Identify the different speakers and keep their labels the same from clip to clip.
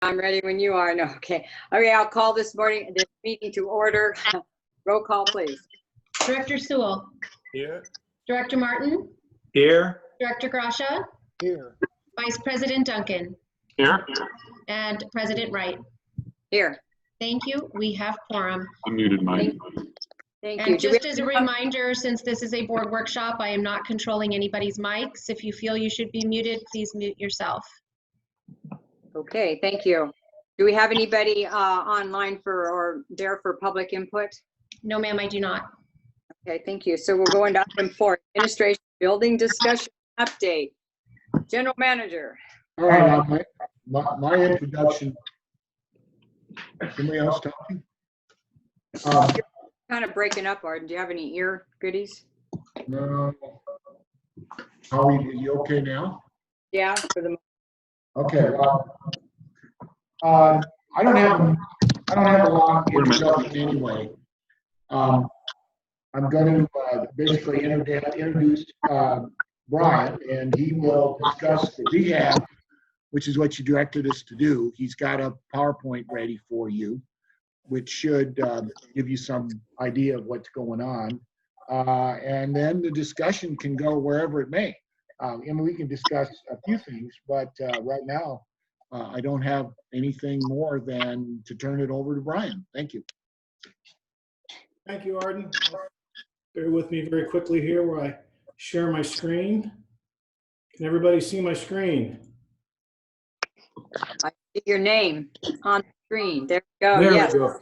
Speaker 1: I'm ready when you are. No, okay. Okay, I'll call this meeting to order. Roll call, please.
Speaker 2: Director Sewell.
Speaker 3: Here.
Speaker 2: Director Martin.
Speaker 3: Here.
Speaker 2: Director Grasha.
Speaker 3: Here.
Speaker 2: Vice President Duncan.
Speaker 3: Here.
Speaker 2: And President Wright.
Speaker 1: Here.
Speaker 2: Thank you. We have quorum.
Speaker 3: I muted mine.
Speaker 1: Thank you.
Speaker 2: And just as a reminder, since this is a board workshop, I am not controlling anybody's mics. If you feel you should be muted, please mute yourself.
Speaker 1: Okay, thank you. Do we have anybody online or there for public input?
Speaker 2: No, ma'am, I do not.
Speaker 1: Okay, thank you. So we'll go into item 4, administration building discussion update. General Manager.
Speaker 4: All right, my introduction. Somebody else talking?
Speaker 1: Kind of breaking up, Arden. Do you have any ear goodies?
Speaker 4: No. How are you okay now?
Speaker 1: Yeah, for the
Speaker 4: Okay. Well, I don't have a long introduction anyway. I'm going to basically introduce Brian, and he will discuss the rehab, which is what you directed us to do. He's got a PowerPoint ready for you, which should give you some idea of what's going on. And then the discussion can go wherever it may. And we can discuss a few things, but right now, I don't have anything more than to turn it over to Brian. Thank you.
Speaker 5: Thank you, Arden. Bear with me very quickly here where I share my screen. Can everybody see my screen?
Speaker 1: I see your name on the screen. There we go.
Speaker 5: There
Speaker 1: Yes.
Speaker 5: we go.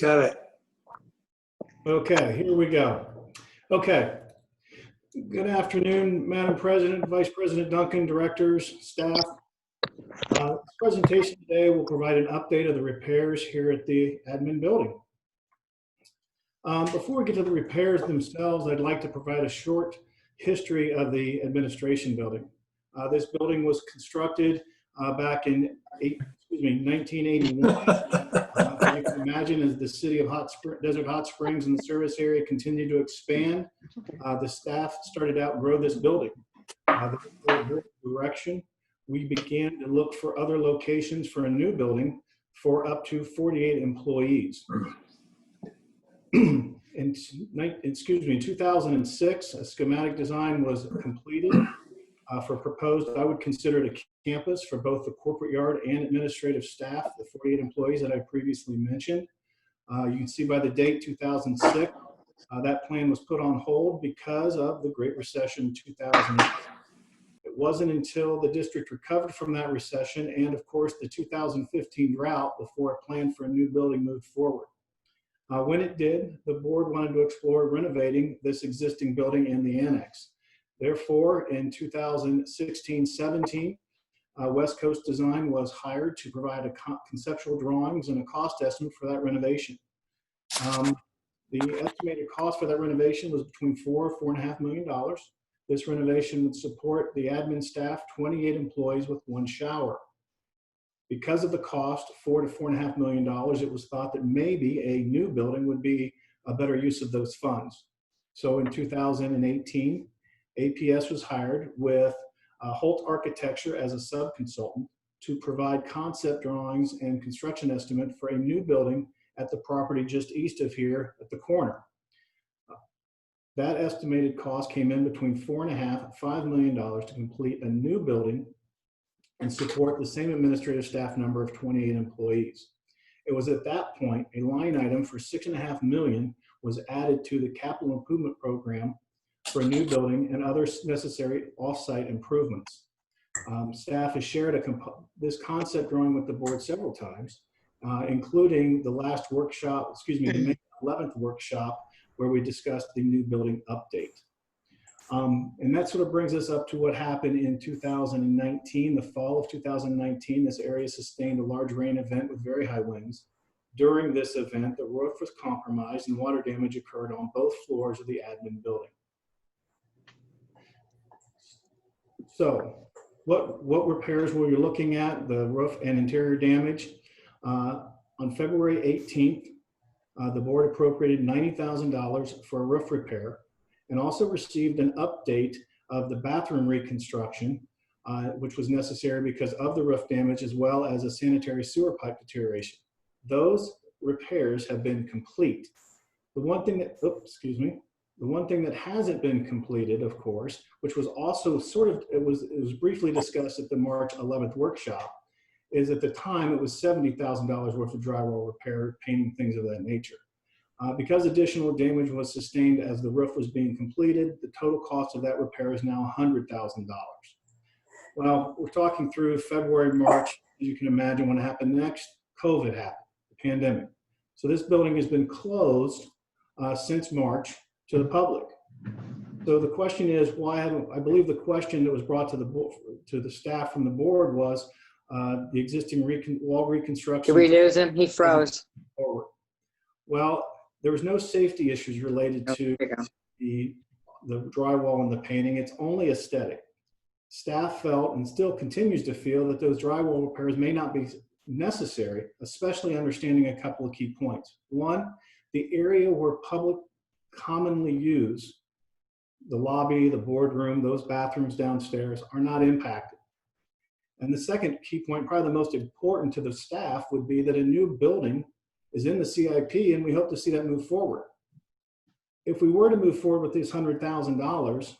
Speaker 5: Got it. Okay, here we go. Okay. Good afternoon, Madam President, Vice President Duncan, directors, staff. This presentation today will provide an update of the repairs here at the admin building. Before we get to the repairs themselves, I'd like to provide a short history of the administration building. This building was constructed back in 1981. As you can imagine, as the city of Desert Hot Springs and the service area continued to expand, the staff started to outgrow this building. The direction, we began to look for other locations for a new building for up to 48 employees. In 2006, a schematic design was completed for proposed, I would consider it a campus for both the corporate yard and administrative staff, the 48 employees that I previously mentioned. You can see by the date 2006, that plan was put on hold because of the Great Recession in 2008. It wasn't until the district recovered from that recession and, of course, the 2015 drought before a plan for a new building moved forward. When it did, the board wanted to explore renovating this existing building and the annex. Therefore, in 2016-17, West Coast Design was hired to provide conceptual drawings and a cost estimate for that renovation. The estimated cost for that renovation was between $4.5 million. This renovation would support the admin staff, 28 employees with 1 shower. Because of the cost, $4 to $4.5 million, it was thought that maybe a new building would be a better use of those funds. So in 2018, APS was hired with Holt Architecture as a sub-consultant to provide concept drawings and construction estimate for a new building at the property just east of here at the corner. That estimated cost came in between $4.5 and $5 million to complete a new building and support the same administrative staff number of 28 employees. It was at that point a line item for $6.5 million was added to the capital improvement program for a new building and other necessary off-site improvements. Staff has shared this concept drawing with the board several times, including the last workshop, the May 11th workshop, where we discussed the new building update. And that sort of brings us up to what happened in 2019, the fall of 2019. This area sustained a large rain event with very high winds. During this event, the roof was compromised and water damage occurred on both floors of the admin building. So what repairs were you looking at? The roof and interior damage. On February 18th, the board appropriated $90,000 for a roof repair and also received an update of the bathroom reconstruction which was necessary because of the roof damage as well as a sanitary sewer pipe deterioration. Those repairs have been complete. The one thing that, the one thing that hasn't been completed, of course, which was also it was briefly discussed at the March 11th workshop, is at the time it was $70,000 worth of drywall repair, painting, things of that nature. Because additional damage was sustained as the roof was being completed, the total cost of that repair is now $100,000. Well, we're talking through February, March, as you can imagine. When it happened next, COVID happened, the pandemic. So this building has been closed since March to the public. So the question is, why haven't, I believe the question that was brought to the staff from the board was the existing wall reconstruction.
Speaker 1: Did we lose him? He froze.
Speaker 5: Forward. Well, there was no safety issues related to the drywall and the painting. It's only aesthetic. Staff felt and still continues to feel that those drywall repairs may not be necessary, especially understanding a couple of key points. One, the area where public commonly use, the lobby, the boardroom, those bathrooms downstairs, are not impacted. And the second key point, probably the most important to the staff, would be that a new building is in the CIP, and we hope to see that move forward. If we were to move forward with this $100,000,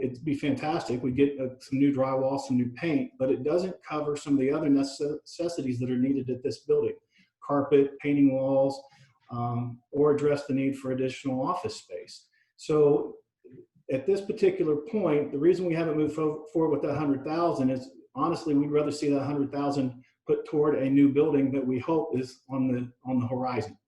Speaker 5: it'd be fantastic. We'd get some new drywall, some new paint, but it doesn't cover some of the other necessities that are needed at this building. Carpet, painting walls, or address the need for additional office space. So at this particular point, the reason we haven't moved forward with that $100,000 is, honestly, we'd rather see that $100,000 put toward a new building that we hope is on the horizon.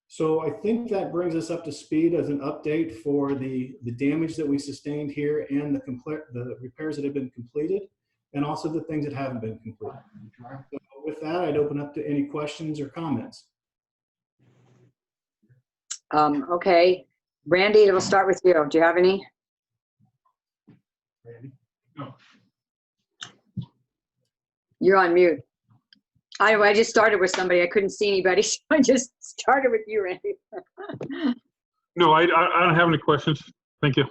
Speaker 5: So I think that brings us up to speed as an update for the damage that we sustained here and the repairs that have been completed, and also the things that haven't been completed. So with that, I'd open up to any questions or comments.
Speaker 1: Okay, Randy, we'll start with you. Do you have any?
Speaker 4: Randy? No.
Speaker 1: You're on mute. I just started with somebody. I couldn't see anybody, so I just started with you, Randy.
Speaker 6: No, I don't have any questions. Thank you.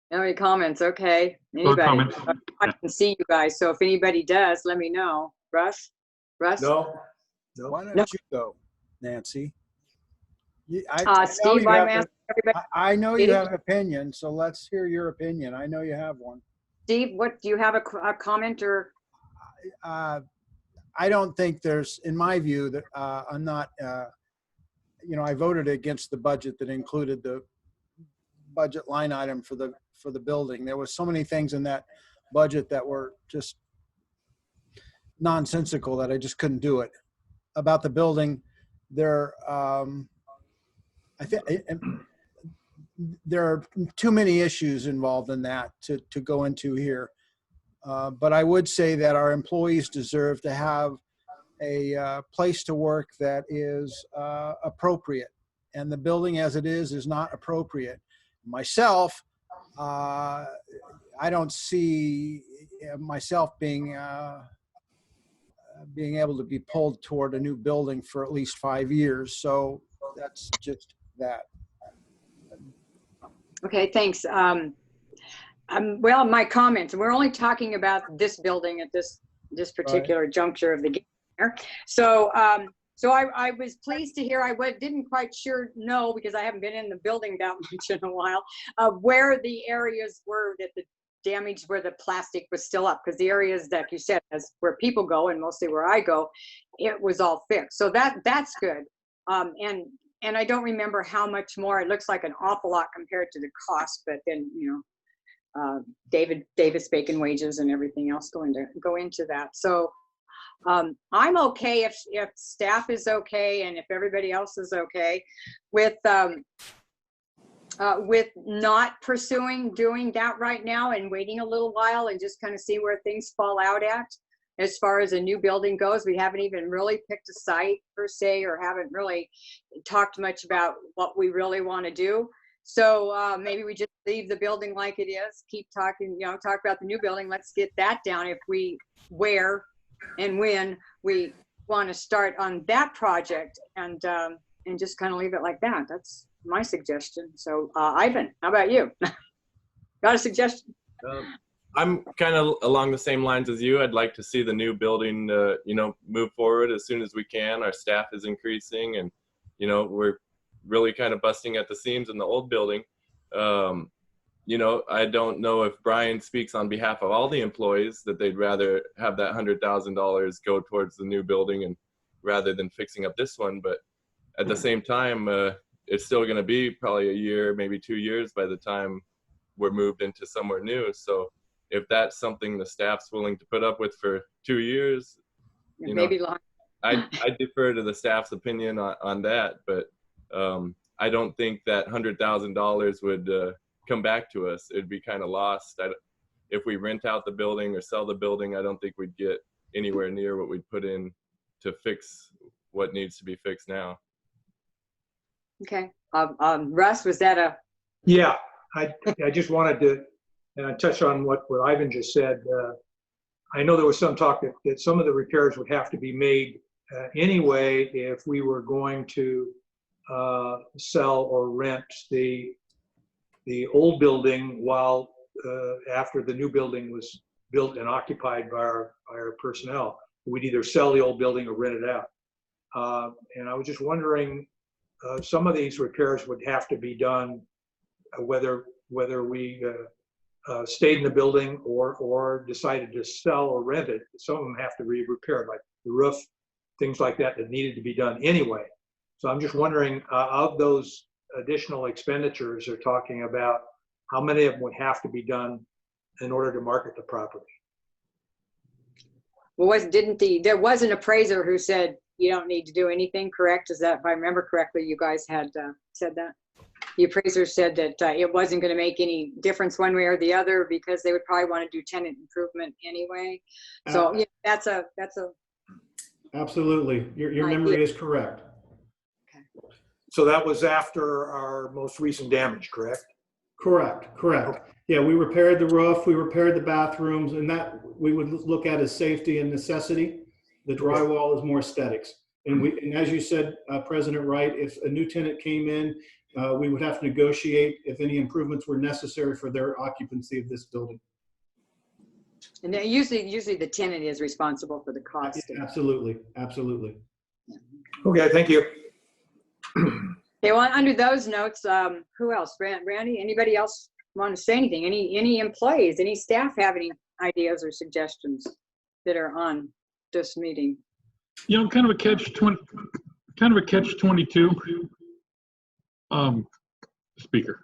Speaker 1: No any comments? Okay.
Speaker 6: No
Speaker 1: Anybody?
Speaker 6: comments.
Speaker 1: I can see you guys, so if anybody does, let me know. Russ?
Speaker 3: No.
Speaker 7: Why don't
Speaker 1: No.
Speaker 7: you go, Nancy?
Speaker 1: Steve, I'm asking everybody.
Speaker 7: I know you
Speaker 1: Steve?
Speaker 7: have an opinion, so let's hear your opinion. I know you have one.
Speaker 1: Steve, what do you have a comment or?
Speaker 7: I don't think there's, in my view, that I'm not, I voted against the budget that included the budget line item for the building. There was so many things in that budget that were just nonsensical that I just couldn't do it. About the building, I think there are too many issues involved in that to go into here. But I would say that our employees deserve to have a place to work that is appropriate. And the building as it is not appropriate. Myself, I don't see myself being able to be pulled toward a new building for at least 5 years. So that's just that.
Speaker 1: Okay, thanks. Well, my comments, we're only talking about this building at this particular juncture of the game here. So, I was pleased to hear, didn't quite know, because I haven't been in the building that much in a while, where the areas were that the damage, where the plastic was still up, because the areas that you said, as where people go, and mostly where I go, it was all fixed. So that's good. And I don't remember how much more. It looks like an awful lot compared to the cost, but then, Davis bacon wages and everything else go into that. So I'm okay if staff is okay and if everybody else is okay with not pursuing doing that right now and waiting a little while and just kind of see where things fall out at. As far as a new building goes, we haven't even really picked a site per se, or haven't really talked much about what we really want to do. So maybe we just leave the building like it is, keep talking, talk about the new building. Let's get that down where and when we want to start on that project, and just kind of leave it like that. That's my suggestion. So Ivan, how about you? Got a suggestion?
Speaker 8: I'm kind of along the same lines as you. I'd like to see the new building, move forward as soon as we can. Our staff is increasing, and we're really kind of busting at the seams in the old building. I don't know if Brian speaks on behalf of all the employees that they'd rather have that $100,000 go towards the new building and rather than fixing up this one. But at the same time, it's still going to be probably a year, maybe 2 years by the time we're moved into somewhere new. So if that's something the staff's willing to put up with for 2 years,
Speaker 1: Maybe long.
Speaker 8: I defer to the staff's opinion on that. But I don't think that $100,000 would come back to us. It'd be kind of lost. If we rent out the building or sell the building, I don't think we'd get anywhere near what we'd put in to fix what needs to be fixed now.
Speaker 1: Okay. Russ, was that a?
Speaker 9: Yeah, I just wanted to touch on what Ivan just said. I know there was some talk that some of the repairs would have to be made anyway if we were going to sell or rent the old building while after the new building was built and occupied by our personnel. We'd either sell the old building or rent it out. And I was just wondering, some of these repairs would have to be done whether we stayed in the building or decided to sell or rent it. Some of them have to be repaired, like the roof, things like that needed to be done anyway. So I'm just wondering, of those additional expenditures they're talking about, how many of them would have to be done in order to market the property?
Speaker 1: Well, there was an appraiser who said you don't need to do anything, correct? Is that, if I remember correctly, you guys had said that? The appraiser said that it wasn't going to make any difference one way or the other because they would probably want to do tenant improvement anyway. So yeah, that's a.
Speaker 5: Absolutely. Your memory is correct.
Speaker 1: Okay.
Speaker 9: So that was after our most recent damage, correct?
Speaker 5: Correct. Yeah, we repaired the roof, we repaired the bathrooms, and that we would look at as safety and necessity. The drywall is more aesthetics. And as you said, President Wright, if a new tenant came in, we would have to negotiate if any improvements were necessary for their occupancy of this building.
Speaker 1: And then usually the tenant is responsible for the cost.
Speaker 5: Yeah, absolutely.
Speaker 9: Okay, thank you.
Speaker 1: Okay, well, under those notes, who else? Randy, anybody else want to say anything? Any employees, any staff have any ideas or suggestions that are on this meeting?
Speaker 6: Kind of a catch-22. Speaker.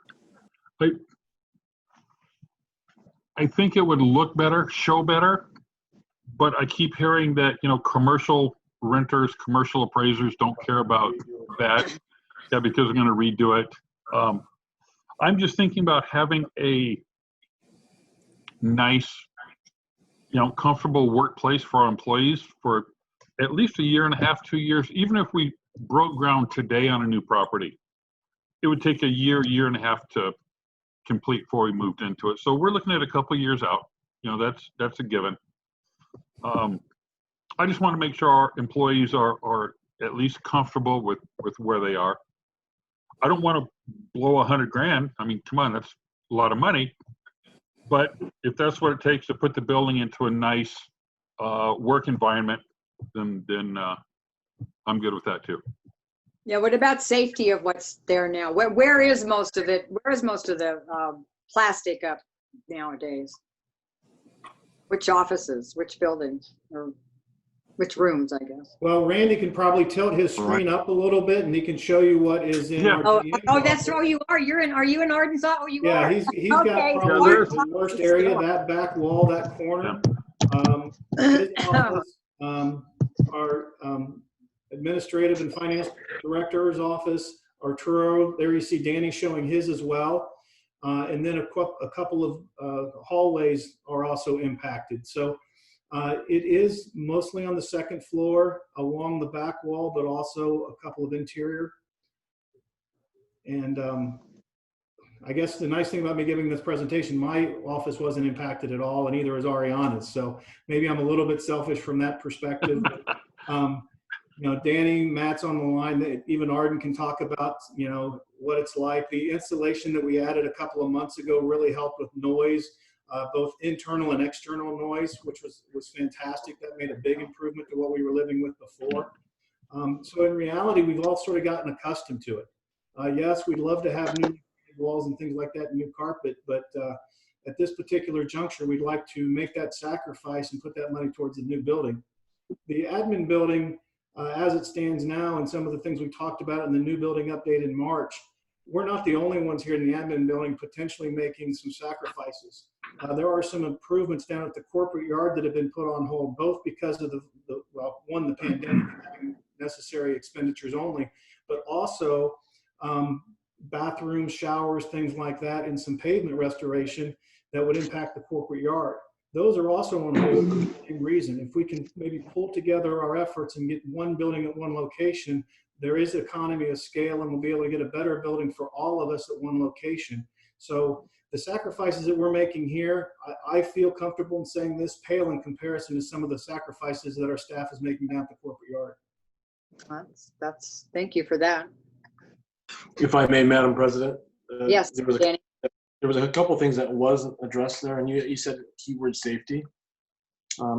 Speaker 6: I think it would look better, show better, but I keep hearing that, commercial renters, commercial appraisers don't care about that. Yeah, because they're going to redo it. I'm just thinking about having a nice, comfortable workplace for our employees for at least a year and a half, 2 years. Even if we broke ground today on a new property, it would take a year and a half to complete before we moved into it. So we're looking at a couple of years out. That's a given. I just want to make sure our employees are at least comfortable with where they are. I don't want to blow $100,000. I mean, come on, that's a lot of money. But if that's what it takes to put the building into a nice work environment, then I'm good with that too.
Speaker 1: Yeah. What about safety of what's there now? Where is most of it? Where is most of the plastic up nowadays? Which offices? Which buildings? Or which rooms, I guess?
Speaker 5: Well, Randy can probably tilt his screen up a little bit, and he can show you what is in.
Speaker 6: Yeah.
Speaker 1: Oh, that's where you are. Are you in Arkansas? Oh, you are.
Speaker 5: Yeah, he's
Speaker 1: Okay.
Speaker 5: got probably the worst area, that back wall, that corner. His office, our administrative and finance director's office, Arturo. There you see Danny showing his as well. And then a couple of hallways are also impacted. So it is mostly on the second floor along the back wall, but also a couple of interior. And I guess the nice thing about me giving this presentation, my office wasn't impacted at all, and neither is Ariana's. So maybe I'm a little bit selfish from that perspective. But, Danny, Matt's on the line. Even Arden can talk about, what it's like. The installation that we added a couple of months ago really helped with noise. both internal and external noise, which was fantastic. That made a big improvement to what we were living with before. So in reality, we've all sort of gotten accustomed to it. Yes, we'd love to have new walls and things like that, new carpet, but at this particular juncture, we'd like to make that sacrifice and put that money towards the new building. The admin building, as it stands now, and some of the things we talked about in the new building update in March, we're not the only ones here in the admin building potentially making some sacrifices. There are some improvements down at the corporate yard that have been put on hold, both because of the pandemic, having necessary expenditures only, but also bathrooms, showers, things like that, and some pavement restoration that would impact the corporate yard. Those are also on hold for the same reason. If we can maybe pull together our efforts and get one building at one location, there is economy of scale, and we'll be able to get a better building for all of us at one location. So the sacrifices that we're making here, I feel comfortable in saying this pale in comparison to some of the sacrifices that our staff is making down at the corporate yard.
Speaker 1: Thank you for that.
Speaker 10: If I may, Madam President.
Speaker 1: Yes, Danny.
Speaker 10: There was a couple things that wasn't addressed there, and you said keyword safety.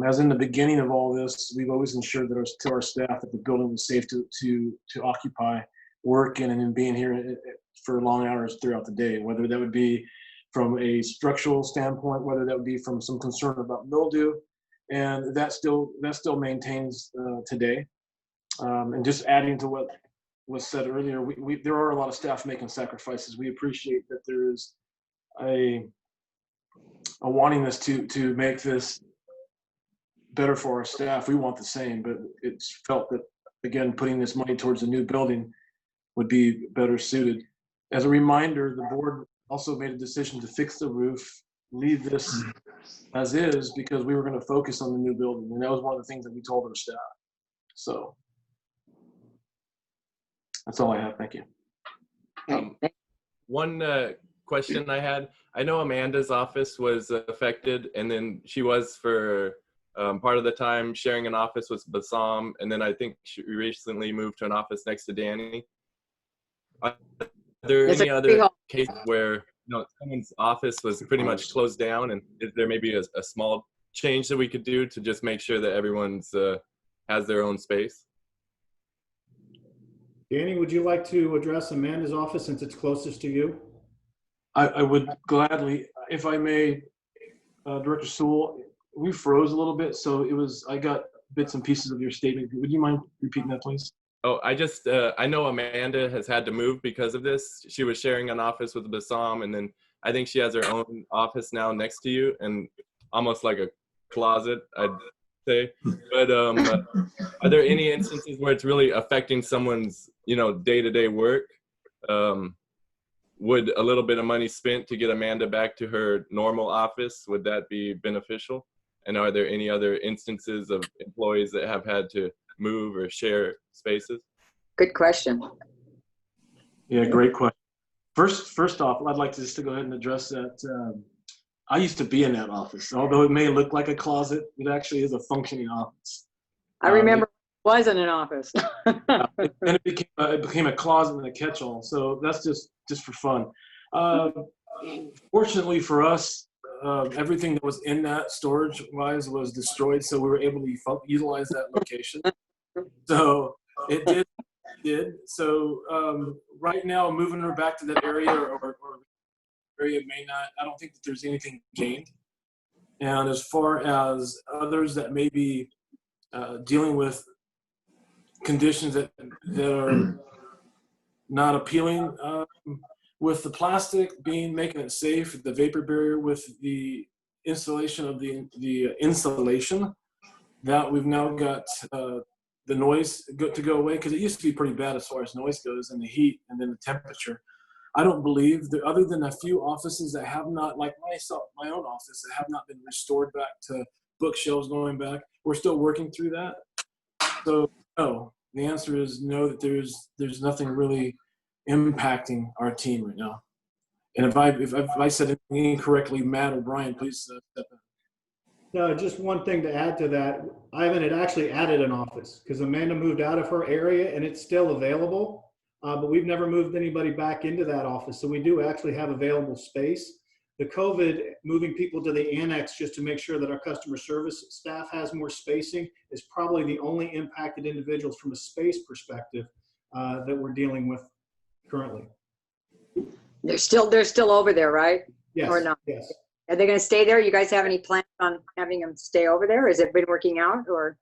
Speaker 10: As in the beginning of all this, we've always ensured that to our staff that the building was safe to occupy, work in, and in being here for long hours throughout the day, whether that would be from a structural standpoint, whether that would be from some concern about mildew, and that still maintains today. And just adding to what was said earlier, there are a lot of staff making sacrifices. We appreciate that there is a wantingness to make this better for our staff. We want the same, but it's felt that, again, putting this money towards a new building would be better suited. As a reminder, the board also made a decision to fix the roof, leave this as is, because we were going to focus on the new building. And that was one of the things that we told our staff. So that's all I have. Thank you.
Speaker 8: One question I had, I know Amanda's office was affected, and then she was for part of the time sharing an office with Bassam, and then I think she recently moved to an office next to Danny. Are there any other cases where someone's office was pretty much closed down, and is there maybe a small change that we could do to just make sure that everyone's has their own space?
Speaker 5: Danny, would you like to address Amanda's office since it's closest to you?
Speaker 10: I would gladly, if I may, Director Sewell. We froze a little bit, so I got bits and pieces of your statement. Would you mind repeating that, please?
Speaker 8: Oh, I know Amanda has had to move because of this. She was sharing an office with Bassam, and then I think she has her own office now next to you, and almost like a closet, I'd say. But are there any instances where it's really affecting someone's, day-to-day work? Would a little bit of money spent to get Amanda back to her normal office, would that be beneficial? And are there any other instances of employees that have had to move or share spaces?
Speaker 1: Good question.
Speaker 10: Yeah, great question. First off, I'd like to go ahead and address that. I used to be in that office. Although it may look like a closet, it actually is a functioning office.
Speaker 1: I remember it wasn't an office.
Speaker 10: And it became a closet and a catch-all. So that's just for fun. Fortunately for us, everything that was in that storage-wise was destroyed, so we were able to utilize that location. So it did. So right now, moving her back to that area or area may not, I don't think that there's anything gained. And as far as others that may be dealing with conditions that are not appealing, with the plastic making it safe, the vapor barrier with the installation of the insulation, that we've now got the noise to go away, because it used to be pretty bad as far as noise goes, and the heat and then the temperature. I don't believe that, other than a few offices that have not, like my own office, that have not been restored back to bookshelves going back. We're still working through that. So no, the answer is no, that there's nothing really impacting our team right now. And if I said anything incorrectly, Matt or Brian, please step in.
Speaker 5: No, just one thing to add to that. Ivan had actually added an office because Amanda moved out of her area and it's still available, but we've never moved anybody back into that office. So we do actually have available space. the COVID, moving people to the annex just to make sure that our customer service staff has more spacing is probably the only impacted individuals from a space perspective that we're dealing with currently.
Speaker 1: They're still over there, right?
Speaker 5: Yes.
Speaker 1: Or not?
Speaker 5: Yes.
Speaker 1: Are they going to stay there? You guys have any plans on having them stay over there? Has it been working out, or?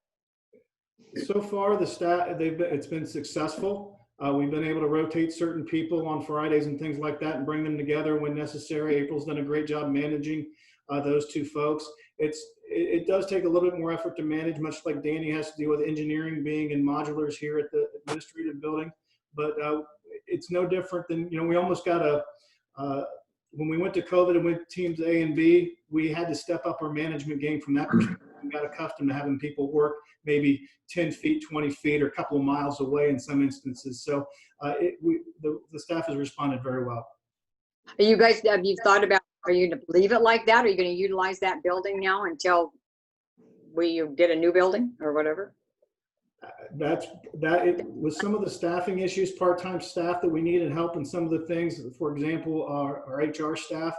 Speaker 5: So far, the staff, it's been successful. We've been able to rotate certain people on Fridays and things like that and bring them together when necessary. April's done a great job managing those two folks. It does take a little bit more effort to manage, much like Danny has to deal with engineering being in modulars here at the administrative building. But it's no different than, we almost got when we went to COVID and went teams A and B, we had to step up our management game from that perspective. We got accustomed to having people work maybe 10 feet, 20 feet, or a couple of miles away in some instances. So the staff has responded very well.
Speaker 1: Are you guys, have you thought about, are you going to leave it like that? Are you going to utilize that building now until we get a new building or whatever? With some of the staffing issues, part-time staff that we needed help in some of the things, for example, our HR staff,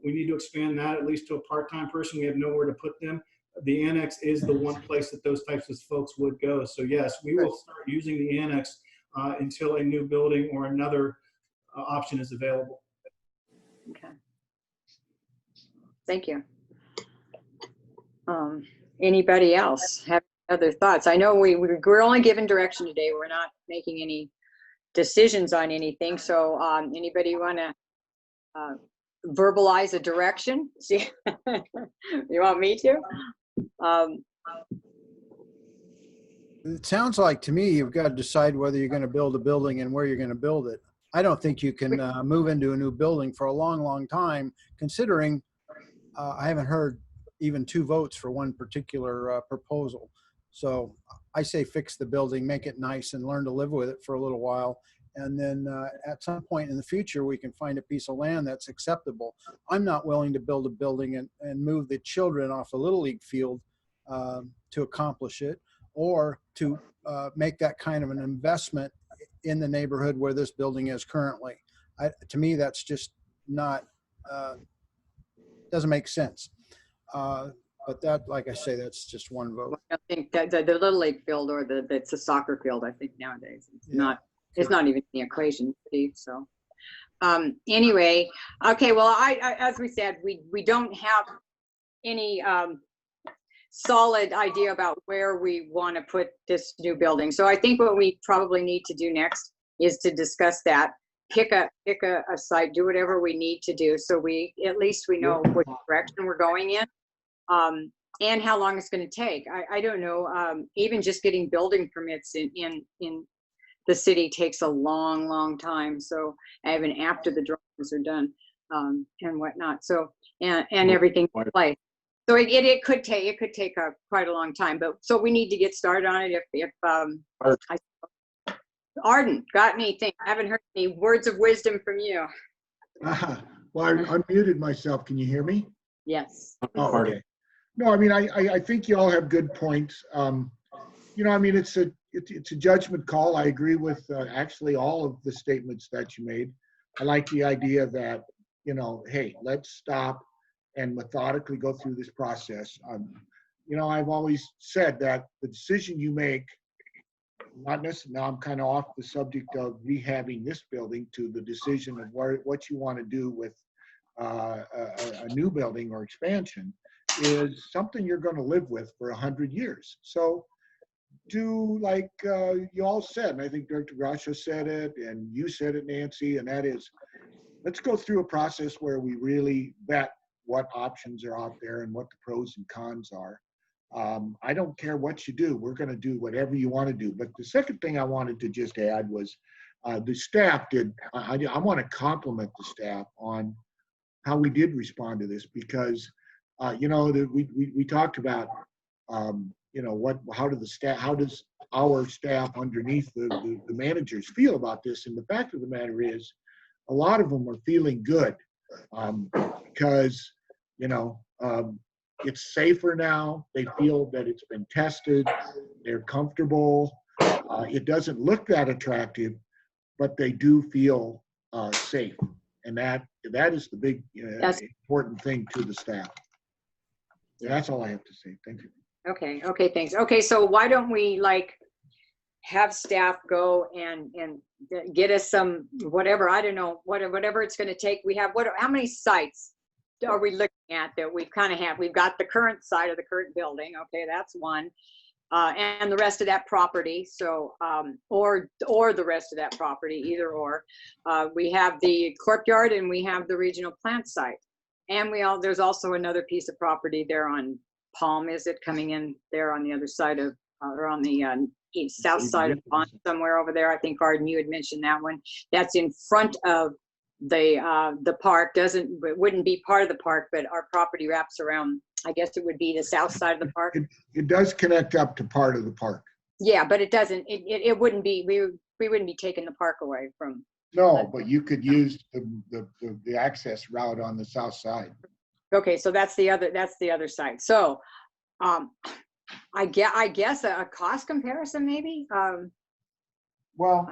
Speaker 1: we need to expand that at least to a part-time person. We have nowhere to put them. The annex is the one place that those types of folks would go. So yes, we will start using the annex until a new building or another option is available. Okay. Thank you. Anybody else have other thoughts? I know we're only given direction today. We're not making any decisions on anything. So anybody want to verbalize a direction? See, you want me to?
Speaker 7: It sounds like to me you've got to decide whether you're going to build a building and where you're going to build it. I don't think you can move into a new building for a long, long time, considering I haven't heard even 2 votes for one particular proposal. So I say fix the building, make it nice, and learn to live with it for a little while. And then at some point in the future, we can find a piece of land that's acceptable. I'm not willing to build a building and move the children off the Little League field to accomplish it, or to make that kind of an investment in the neighborhood where this building is currently. To me, that's just not, doesn't make sense. But that, like I say, that's just one vote.
Speaker 1: I think that the Little League field or it's a soccer field, I think nowadays it's not even the equation, Steve. So anyway, okay, well, as we said, we don't have any solid idea about where we want to put this new building. So I think what we probably need to do next is to discuss that, pick a site, do whatever we need to do, so at least we know which direction we're going in, and how long it's going to take. I don't know. Even just getting building permits in the city takes a long time. So even after the drawings are done and whatnot. So and everything in place. So it could take quite a long time. But so we need to get started on it. If Arden, got anything? I haven't heard any words of wisdom from you.
Speaker 4: Well, I unmuted myself. Can you hear me?
Speaker 1: Yes.
Speaker 4: Oh, okay. No, I mean, I think you all have good points. I mean, it's a judgment call. I agree with actually all of the statements that you made. I like the idea that, hey, let's stop and methodically go through this process. I've always said that the decision you make, not necessarily, now I'm kind of off the subject of rehabbing this building to the decision of what you want to do with a new building or expansion, is something you're going to live with for 100 years. So do like you all said, and I think Director Gracia said it, and you said it, Nancy, and that is, let's go through a process where we really vet what options are out there and what the pros and cons are. I don't care what you do. We're going to do whatever you want to do. But the second thing I wanted to just add was the staff did, I want to compliment the staff on how we did respond to this, because we talked about how does our staff underneath the managers feel about this, and the fact of the matter is a lot of them are feeling good because it's safer now. They feel that it's been tested. They're comfortable. It doesn't look that attractive, but they do feel safe. And that is the big
Speaker 1: That's-
Speaker 4: important thing to the staff. That's all I have to say. Thank you.
Speaker 1: Okay, thanks. Okay, so why don't we like have staff go and get us some, whatever, I don't know, whatever it's gonna take. We have, how many sites are we looking at that we've kind of have? We've got the current site of the current building. Okay, that's one. And the rest of that property. So, or the rest of that property, either or. We have the courtyard and we have the regional plant site. And there's also another piece of property there on Palm, is it, coming in there on the other side of, or on the south side of Palm, somewhere over there. I think Arden, you had mentioned that one. That's in front of the park. It wouldn't be part of the park, but our property wraps around, I guess it would be the south side of the park.
Speaker 4: It does connect up to part of the park.
Speaker 1: Yeah, but it doesn't, it wouldn't be, we wouldn't be taking the park away from.
Speaker 4: No, but you could use the access route on the south side.
Speaker 1: Okay, so that's the other side. So, I guess a cost comparison maybe.
Speaker 4: Well,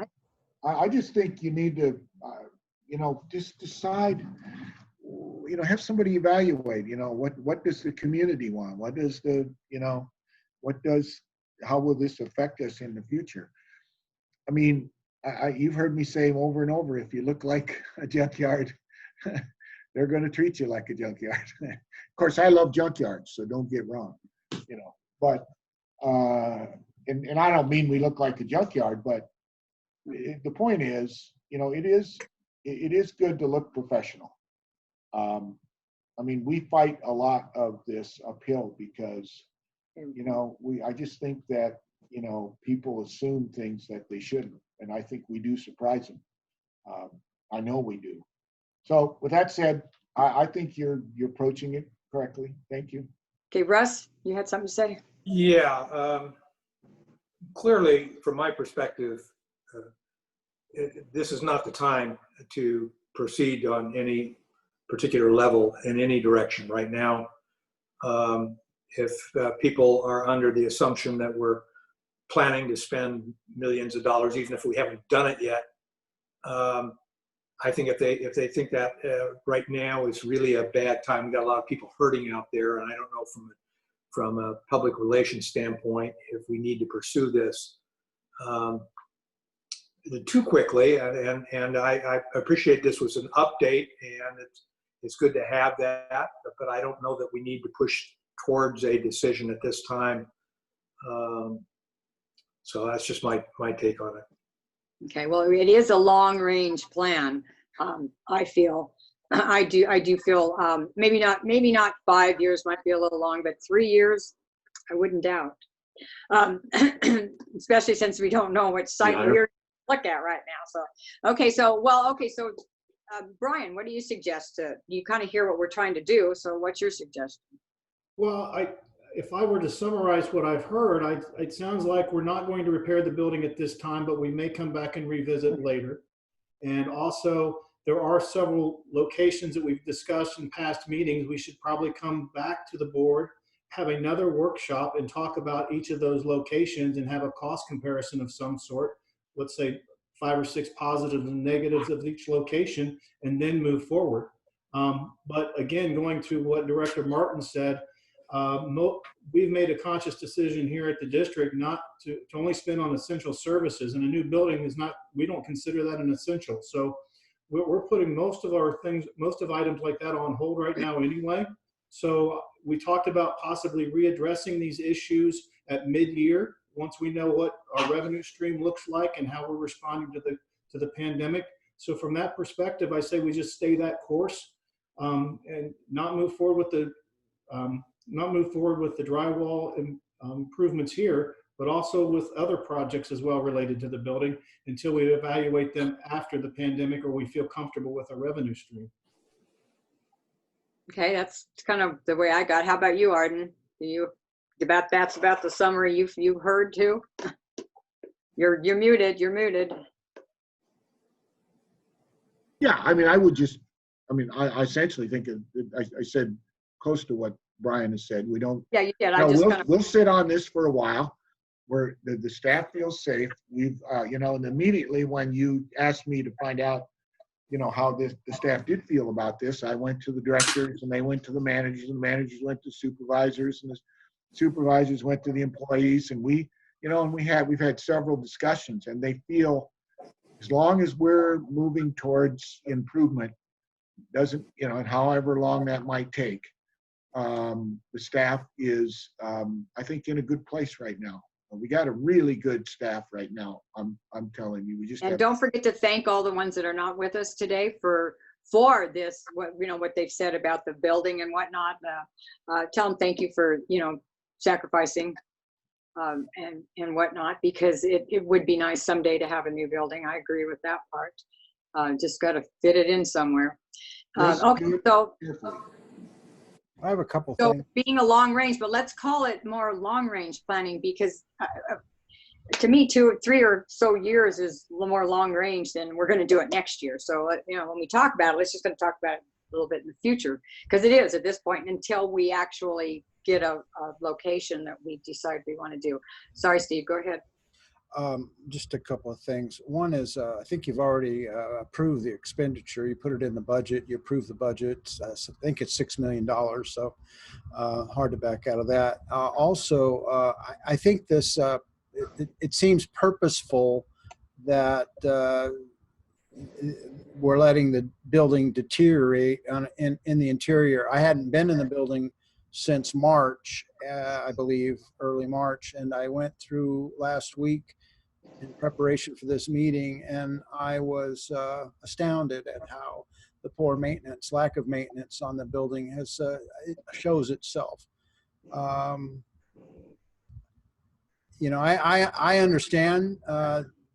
Speaker 4: I just think you need to, just decide, have somebody evaluate, what does the community want? What does how will this affect us in the future? I mean, you've heard me say over and over, if you look like a junkyard, they're going to treat you like a junkyard. Of course, I love junkyards, so don't get wrong, but, and I don't mean we look like a junkyard, but the point is, it is good to look professional. I mean, we fight a lot of this uphill because, I just think that, people assume things that they shouldn't. And I think we do surprise them. I know we do. So with that said, I think you're approaching it correctly. Thank you.
Speaker 1: Okay, Russ, you had something to say?
Speaker 9: Yeah, clearly, from my perspective, this is not the time to proceed on any particular level in any direction right now. If people are under the assumption that we're planning to spend millions of dollars, even if we haven't done it yet, I think if they think that right now is really a bad time, we got a lot of people hurting out there, and I don't know from a public relations standpoint if we need to pursue this too quickly. And I appreciate this was an update, and it's good to have that, but I don't know that we need to push towards a decision at this time. So that's just my take on it.
Speaker 1: Okay, well, it is a long-range plan. I feel, I do feel, maybe not 5 years, might be a little long, but 3 years, I wouldn't doubt. Especially since we don't know which site we're look at right now. So, Brian, what do you suggest? You kind of hear what we're trying to do. So what's your suggestion?
Speaker 5: Well, if I were to summarize what I've heard, it sounds like we're not going to repair the building at this time, but we may come back and revisit later. And also, there are several locations that we've discussed in past meetings. We should probably come back to the board, have another workshop, and talk about each of those locations and have a cost comparison of some sort. Let's say 5 or 6 positives and negatives of each location, and then move forward. But again, going to what Director Martin said, we've made a conscious decision here at the district not to only spend on essential services, and a new building is not, we don't consider that an essential. So we're putting most of items like that on hold right now anyway. So we talked about possibly readdressing these issues at mid-year once we know what our revenue stream looks like and how we're responding to the pandemic. So from that perspective, I say we just stay that course and not move forward with the drywall improvements here, but also with other projects as well related to the building until we evaluate them after the pandemic or we feel comfortable with a revenue stream.
Speaker 1: Okay, that's kind of the way I got. How about you, Arden? That's about the summary you've heard too? You're muted. You're muted.
Speaker 4: Yeah, I mean, I essentially think I said close to what Brian has said. We don't.
Speaker 1: Yeah, you did.
Speaker 4: We'll sit on this for a while. Where the staff feels safe. We've, and immediately when you asked me to find out, you know, how the staff did feel about this. I went to the directors and they went to the managers, and the managers went to supervisors, and the supervisors went to the employees, and we, you know, and we've had several discussions, and they feel as long as we're moving towards improvement, doesn't, you know, and however long that might take, the staff is, I think, in a good place right now. We got a really good staff right now. I'm telling you, we just
Speaker 1: And
Speaker 4: have,
Speaker 1: don't forget to thank all the ones that are not with us today for this, what, you know, what they've said about the building and whatnot. Tell them thank you for, you know, sacrificing and whatnot, because it would be nice someday to have a new building. I agree with that part. Just got to fit it in somewhere. Okay, so
Speaker 7: I have a couple
Speaker 1: so
Speaker 7: things.
Speaker 1: being a long range, but let's call it more long range planning, because to me, 2 or 3 or so years is a little more long range than we're going to do it next year. So, you know, when we talk about it, let's just going to talk about it a little bit in the future, because it is at this point until we actually get a location that we decide we want to do. Sorry, Steve, go ahead.
Speaker 7: Just a couple of things. One is, I think you've already approved the expenditure. You put it in the budget. You approved the budget. I think it's $6 million. So hard to back out of that. Also, I think this, it seems purposeful that we're letting the building deteriorate in the interior. I hadn't been in the building since March, I believe, early March. And I went through last week in preparation for this meeting, and I was astounded at how the poor maintenance, lack of maintenance on the building has it shows itself. You know, I understand,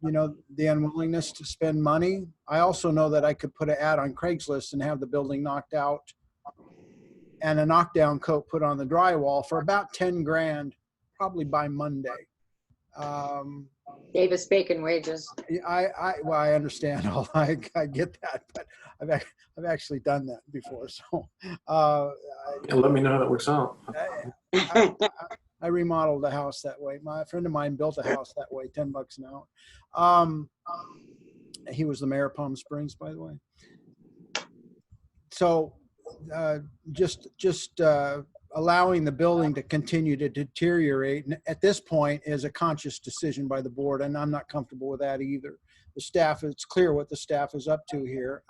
Speaker 7: you know, the unwillingness to spend money. I also know that I could put an ad on Craigslist and have the building knocked out and a knockdown coat put on the drywall for about 10 grand, probably by Monday.
Speaker 1: Davis Bacon wages.
Speaker 7: Well, I understand all. I get that, but I've actually done that before. So,
Speaker 10: Yeah, let me know how that works out.
Speaker 7: I remodeled a house that way. My friend of mine built a house that way, $10 an hour. He was the mayor of Palm Springs, by the way. So, just allowing the building to continue to deteriorate at this point is a conscious decision by the board, and I'm not comfortable with that either. The staff, it's clear what the staff is up to here.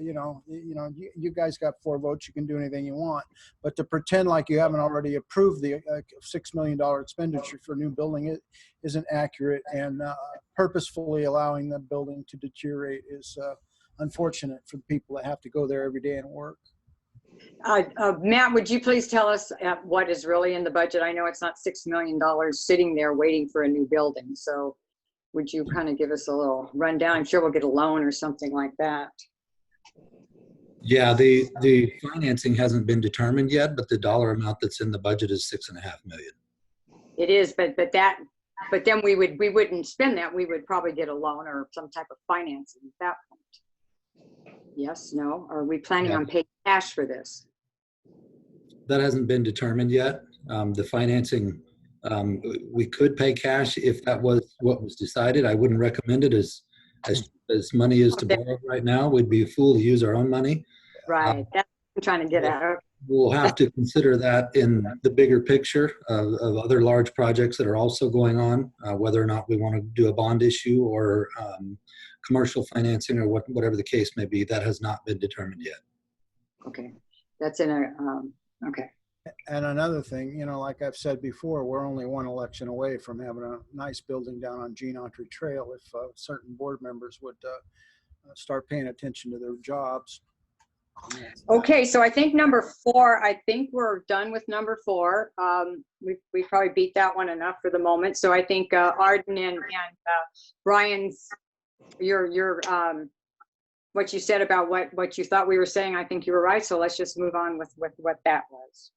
Speaker 7: You guys got 4 votes. You can do anything you want, but to pretend like you haven't already approved the $6 million expenditure for a new building, it isn't accurate, and purposefully allowing the building to deteriorate is unfortunate for the people that have to go there every day and work.
Speaker 1: Matt, would you please tell us what is really in the budget? I know it's not $6 million sitting there waiting for a new building. So would you kind of give us a little rundown? I'm sure we'll get a loan or something like that.
Speaker 11: Yeah, the financing hasn't been determined yet, but the dollar amount that's in the budget is $6.5 million.
Speaker 1: It is, but then we wouldn't spend that. We would probably get a loan or some type of financing at that point. Yes, no? Are we planning on paying cash for this?
Speaker 11: That hasn't been determined yet. The financing, we could pay cash if that was what was decided. I wouldn't recommend it as money is to borrow right now. We'd be a fool to use our own money.
Speaker 1: Right, that's what I'm trying to get at.
Speaker 11: We'll have to consider that in the bigger picture of other large projects that are also going on, whether or not we want to do a bond issue or commercial financing or whatever the case may be. That has not been determined yet.
Speaker 1: Okay, that's in a, okay.
Speaker 7: And another thing, you know, like I've said before, we're only one election away from having a nice building down on Gene Autry Trail if certain board members would start paying attention to their jobs.
Speaker 1: Okay, so I think number 4, I think we're done with number 4. We probably beat that one enough for the moment. So I think Arden and Brian's, your what you said about what you thought we were saying, I think you were right. So let's just move on with what that was.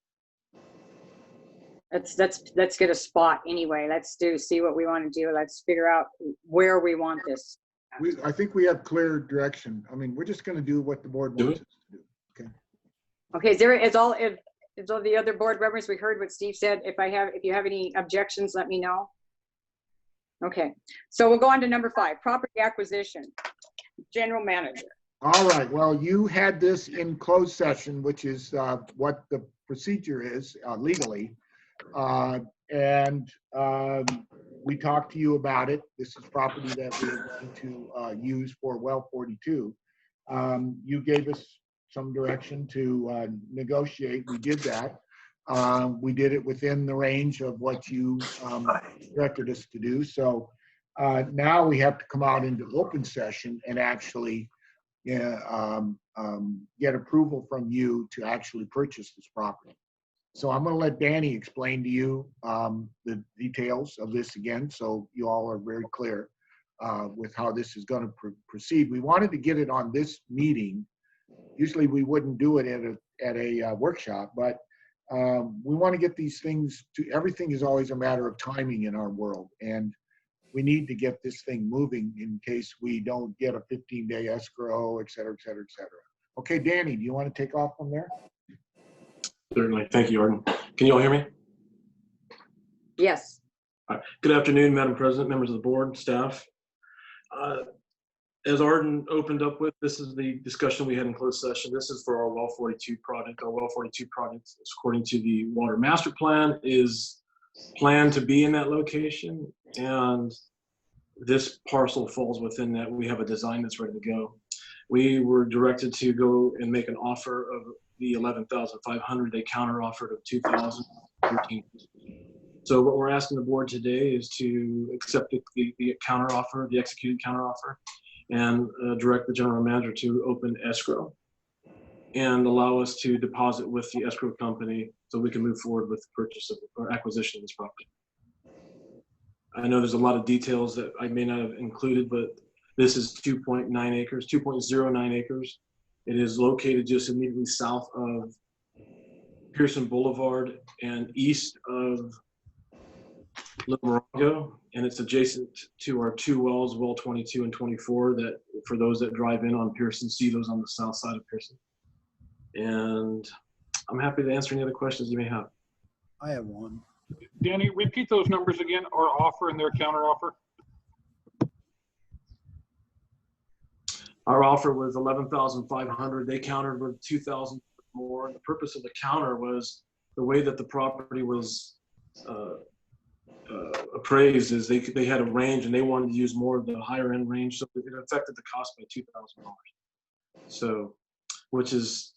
Speaker 1: Let's get a spot anyway. Let's see what we want to do. Let's figure out where we want this.
Speaker 4: I think we have clear direction. I mean, we're just going to do what the board wants us to do. Okay.
Speaker 1: Okay. Is all the other board members? We heard what Steve said. If you have any objections, let me know. Okay. So we'll go on to number 5, property acquisition, general manager.
Speaker 4: All right, well, you had this in closed session, which is what the procedure is legally. And we talked to you about it. This is property that we are going to use for well 42. You gave us some direction to negotiate. We did that. We did it within the range of what you directed us to do. So now we have to come out into open session and actually get approval from you to actually purchase this property. So I'm going to let Danny explain to you the details of this again, so you all are very clear with how this is going to proceed. We wanted to get it on this meeting. Usually we wouldn't do it at a workshop, but we want to get these things to, everything is always a matter of timing in our world. And we need to get this thing moving in case we don't get a 15-day escrow, et cetera, et cetera, et cetera. Okay, Danny, do you want to take off from there?
Speaker 10: Certainly. Thank you, Arden. Can you all hear me?
Speaker 1: Yes.
Speaker 10: Good afternoon, Madam President, members of the board, staff. As Arden opened up with, this is the discussion we had in closed session. This is for our well 42 project. Our well 42 project, according to the water master plan, is planned to be in that location, and this parcel falls within that. We have a design that's ready to go. We were directed to go and make an offer of the 11,500. They counter offered of 2,013. So what we're asking the board today is to accept the counter offer, the executed counter offer, and direct the general manager to open escrow and allow us to deposit with the escrow company so we can move forward with the purchase of or acquisition of this property. I know there's a lot of details that I may not have included, but this is 2.9 acres, 2.09 acres. It is located just immediately south of Pearson Boulevard and east of Little Morongo, and it's adjacent to our two wells, well 22 and 24, that for those that drive in on Pearson, see those on the south side of Pearson. And I'm happy to answer any other questions you may have.
Speaker 7: I have one.
Speaker 6: Danny, repeat those numbers again, our offer and their counter offer.
Speaker 10: Our offer was 11,500. They countered with 2,000 more. The purpose of the counter was the way that the property was appraised is they had a range and they wanted to use more of the higher end range, so it affected the cost by $2,000. So, which is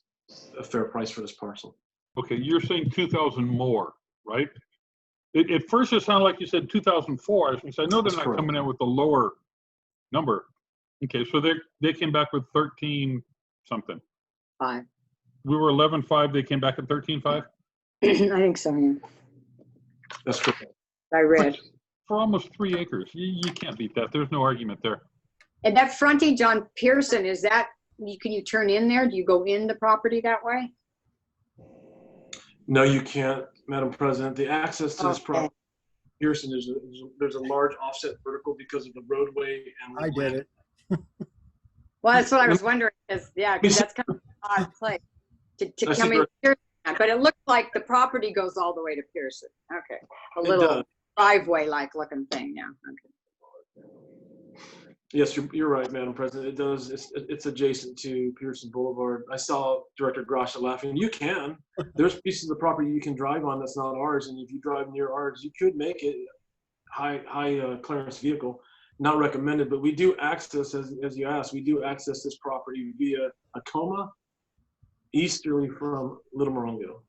Speaker 10: a fair price for this parcel.
Speaker 6: Okay, you're saying 2,000 more, right? At first it sounded like you said 2004. I was going to say, no, they're
Speaker 10: That's
Speaker 6: not
Speaker 10: correct.
Speaker 6: coming in with a lower number. Okay, so they came back with 13 something.
Speaker 1: 5.
Speaker 6: We were 11.5. They came back at 13.5.
Speaker 1: I think so. Yeah.
Speaker 10: That's correct.
Speaker 1: I read.
Speaker 6: For almost 3 acres, you can't beat that. There's no argument there.
Speaker 1: And that frontage on Pearson, is that, can you turn in there? Do you go in the property that way?
Speaker 10: No, you can't, Madam President. The access to this
Speaker 1: Okay.
Speaker 10: property, Pearson, there's a large offset vertical because of the roadway. And
Speaker 7: I did it.
Speaker 1: Well, that's what I was wondering, because that's kind of an odd place to
Speaker 10: I see
Speaker 1: come in
Speaker 10: where-
Speaker 1: Pearson. But it looks like the property goes all the way to Pearson. Okay. A
Speaker 10: It
Speaker 1: little
Speaker 10: does.
Speaker 1: driveway-like looking thing now. Okay.
Speaker 10: Yes, you're right, Madam President. It does. It's adjacent to Pearson Boulevard. I saw Director Grasha laughing. You can. There's pieces of the property you can drive on that's not ours, and if you drive near ours, you could make it high clearance vehicle. Not recommended, but we do access, as you asked, we do access this property via Acoma, easterly from Little Morongo.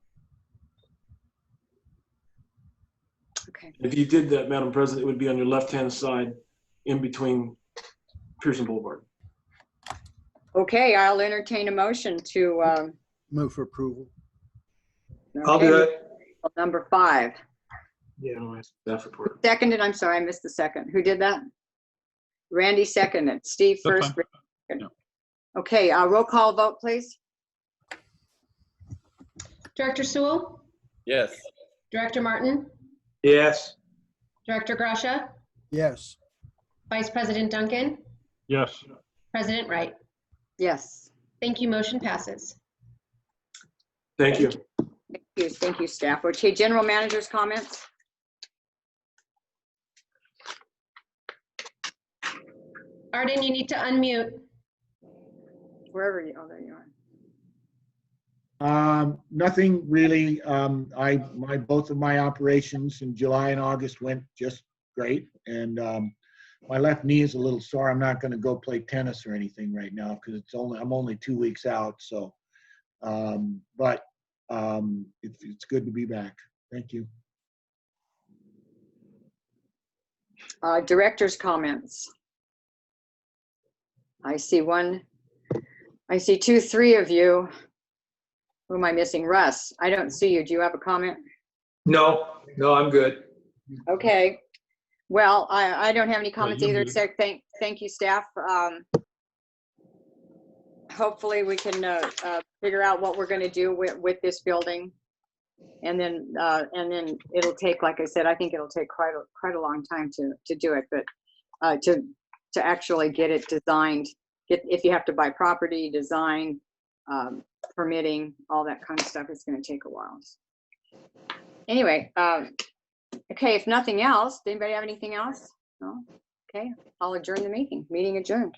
Speaker 1: Okay.
Speaker 10: If you did that, Madam President, it would be on your left-hand side in between Pearson Boulevard.
Speaker 1: Okay, I'll entertain a motion to.
Speaker 7: Move for approval.
Speaker 9: I'll do
Speaker 1: okay,
Speaker 9: it.
Speaker 1: Number 5.
Speaker 10: Yeah, staff report.
Speaker 1: Seconded, I'm sorry, I missed the second. Who did that? Randy seconded. Steve
Speaker 6: That's
Speaker 1: first.
Speaker 6: fine.
Speaker 1: Randy second. Okay, roll call vote, please.
Speaker 2: Director Sewell,
Speaker 8: Yes.
Speaker 2: Director Martin,
Speaker 9: Yes.
Speaker 2: Director Grasha,
Speaker 7: Yes.
Speaker 2: Vice President Duncan,
Speaker 6: Yes.
Speaker 2: President Wright.
Speaker 1: Yes.
Speaker 2: Thank you. Motion passes.
Speaker 10: Thank you.
Speaker 1: Thank you, staff. Okay, general manager's comments.
Speaker 2: Arden, you need to unmute.
Speaker 1: wherever you, oh, there you are.
Speaker 4: Nothing really. Both of my operations in July and August went just great. And my left knee is a little sore. I'm not going to go play tennis or anything right now because I'm only 2 weeks out. So, but it's good to be back. Thank you.
Speaker 1: Director's comments. I see two, three of you. Who am I missing? Russ, I don't see you. Do you have a comment?
Speaker 9: No, I'm good.
Speaker 1: Okay. Well, I don't have any comments
Speaker 6: you're
Speaker 1: either.
Speaker 6: muted.
Speaker 1: So thank you, staff. Hopefully we can figure out what we're going to do with this building, and then it'll take, like I said, I think it'll take quite a long time to do it, but to actually get it designed. If you have to buy property, design, permitting, all that kind of stuff, it's going to take a while. Anyway, okay, if nothing else, does anybody have anything else? No? Okay, I'll adjourn the meeting. Meeting adjourned.